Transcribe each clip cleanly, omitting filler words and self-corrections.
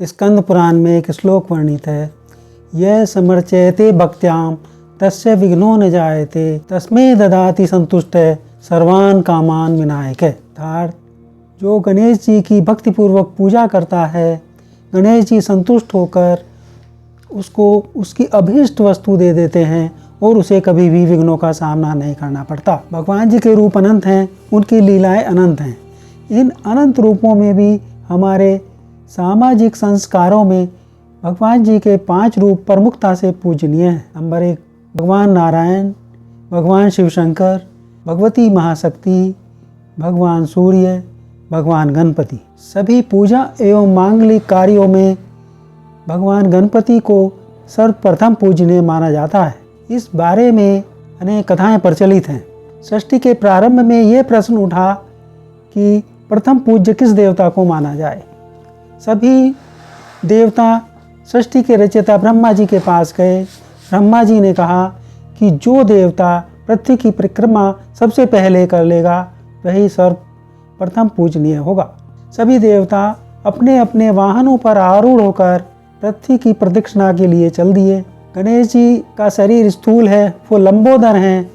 स्कंद पुराण में एक श्लोक वर्णित है, यह समर्चयते भक्त्याम तस्य विघ्नो न जायते तस्मै ददाति संतुष्ट सर्वान कामान विनायक। अर्थात जो गणेश जी की भक्तिपूर्वक पूजा करता है, गणेश जी संतुष्ट होकर उसको उसकी अभीष्ट वस्तु दे देते हैं और उसे कभी भी विघ्नों का सामना नहीं करना पड़ता। भगवान जी के रूप अनंत हैं, उनकी लीलाएं अनंत हैं। इन अनंत रूपों में भी हमारे सामाजिक संस्कारों में भगवान जी के 5 रूप प्रमुखता से पूजनीय हैं। नंबर 1 भगवान नारायण, भगवान शिव शंकर, भगवती महाशक्ति, भगवान सूर्य, भगवान गणपति। सभी पूजा एवं मांगलिक कार्यों में भगवान गणपति को सर्वप्रथम पूजनीय माना जाता है। इस बारे में अनेक कथाएं प्रचलित हैं। सृष्टि के प्रारंभ में यह प्रश्न उठा कि प्रथम पूज्य किस देवता को माना जाए। सभी देवता सृष्टि के रचयिता ब्रह्मा जी के पास गए। ब्रह्मा जी ने कहा कि जो देवता पृथ्वी की परिक्रमा सबसे पहले कर लेगा वही सर्वप्रथम पूजनीय होगा। सभी देवता अपने अपने वाहनों पर आरूढ़ होकर पृथ्वी की प्रदक्षिणा के लिए चल दिए। गणेश जी का शरीर स्थूल है, वो लंबोदर हैं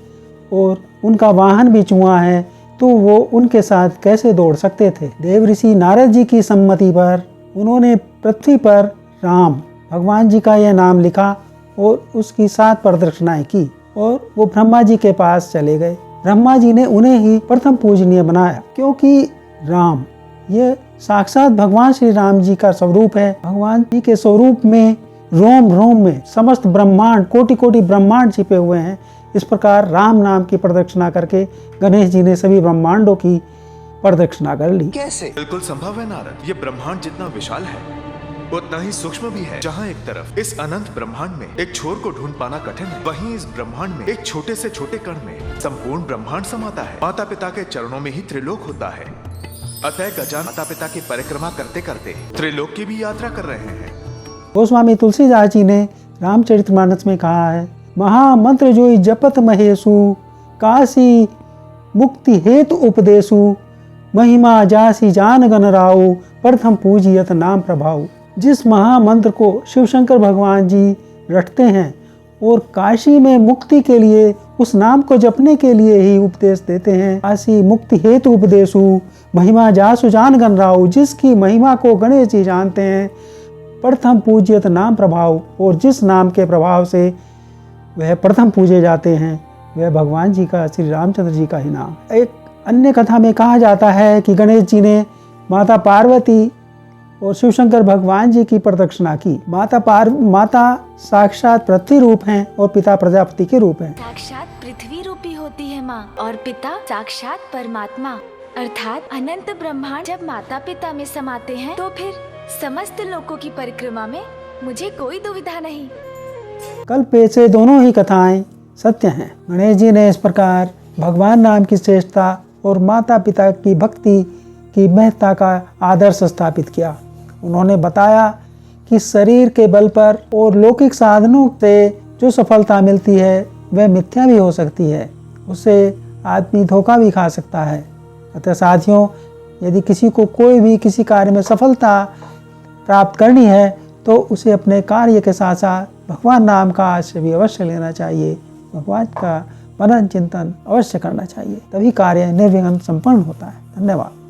और उनका वाहन भी चुआ है, तो वो उनके साथ कैसे दौड़ सकते थे। देव ऋषि नारद जी की सम्मति पर उन्होंने पृथ्वी पर राम भगवान जी का यह नाम लिखा और उसकी 7 प्रदक्षिणाएं की और वो ब्रह्मा जी के पास चले गए। ब्रह्मा जी ने उन्हें ही प्रथम पूजनीय बनाया, क्योंकि राम ये साक्षात भगवान श्री राम जी का स्वरूप है। भगवान जी के स्वरूप में रोम रोम में समस्त ब्रह्मांड, कोटि कोटि ब्रह्मांड छिपे हुए हैं। इस प्रकार राम नाम की प्रदक्षिणा करके गणेश जी ने सभी ब्रह्मांडों की प्रदक्षिणा कर ली। कैसे? बिल्कुल संभव है नारद। ये ब्रह्मांड जितना विशाल है उतना ही सूक्ष्म भी है। जहाँ एक तरफ इस अनंत ब्रह्मांड में एक छोर को ढूंढ पाना कठिन है, वहीं इस ब्रह्मांड में एक छोटे से छोटे कण में संपूर्ण ब्रह्मांड समाता है। माता पिता के चरणों में ही त्रिलोक होता है। अतः गजानन माता पिता की परिक्रमा करते करते त्रिलोक की भी यात्रा कर रहे हैं। गोस्वामी तुलसीदास जी ने रामचरितमानस में कहा है, महामंत्र जोई जपत महेशु काशी मुक्ति हेतु उपदेशु महिमा जासी जान गण राउ प्रथम पूजियत नाम प्रभाव। जिस महामंत्र को शिव शंकर भगवान जी रटते हैं और काशी में मुक्ति के लिए उस नाम को जपने के लिए ही उपदेश देते हैं। काशी मुक्ति हेतु उपदेशु महिमा जासु जान गण राउ, जिसकी महिमा को गणेश जी जानते हैं। प्रथम पूजियत नाम प्रभाव, और जिस नाम के प्रभाव से वह प्रथम पूजे जाते हैं वह भगवान जी का, श्री रामचंद्र जी का ही नाम। एक अन्य कथा में कहा जाता है कि गणेश जी ने माता पार्वती और शिव शंकर भगवान जी की प्रदक्षिणा की। माता साक्षात पृथ्वी रूप हैं और पिता प्रजापति के रूप हैं। साक्षात पृथ्वी रूपी होती है माँ और पिता साक्षात परमात्मा अर्थात अनंत ब्रह्मांड जब माता पिता में समाते हैं तो फिर समस्त लोकों की परिक्रमा में मुझे कोई दुविधा नहीं। कल्प से दोनों ही कथाएं सत्य हैं। गणेश जी ने इस प्रकार भगवान नाम की श्रेष्ठता और माता पिता की भक्ति की महत्ता का आदर्श स्थापित किया। उन्होंने बताया कि शरीर के बल पर और लौकिक साधनों से जो सफलता मिलती है वह मिथ्या भी हो सकती है, उससे आदमी धोखा भी खा सकता है। अतः साथियों, यदि किसी को कोई भी किसी कार्य में सफलता प्राप्त करनी है तो उसे अपने कार्य के साथ साथ भगवान नाम का आश्रय भी अवश्य लेना चाहिए। भगवान का मनन चिंतन अवश्य करना चाहिए, तभी कार्य निर्विघ्न संपन्न होता है। धन्यवाद।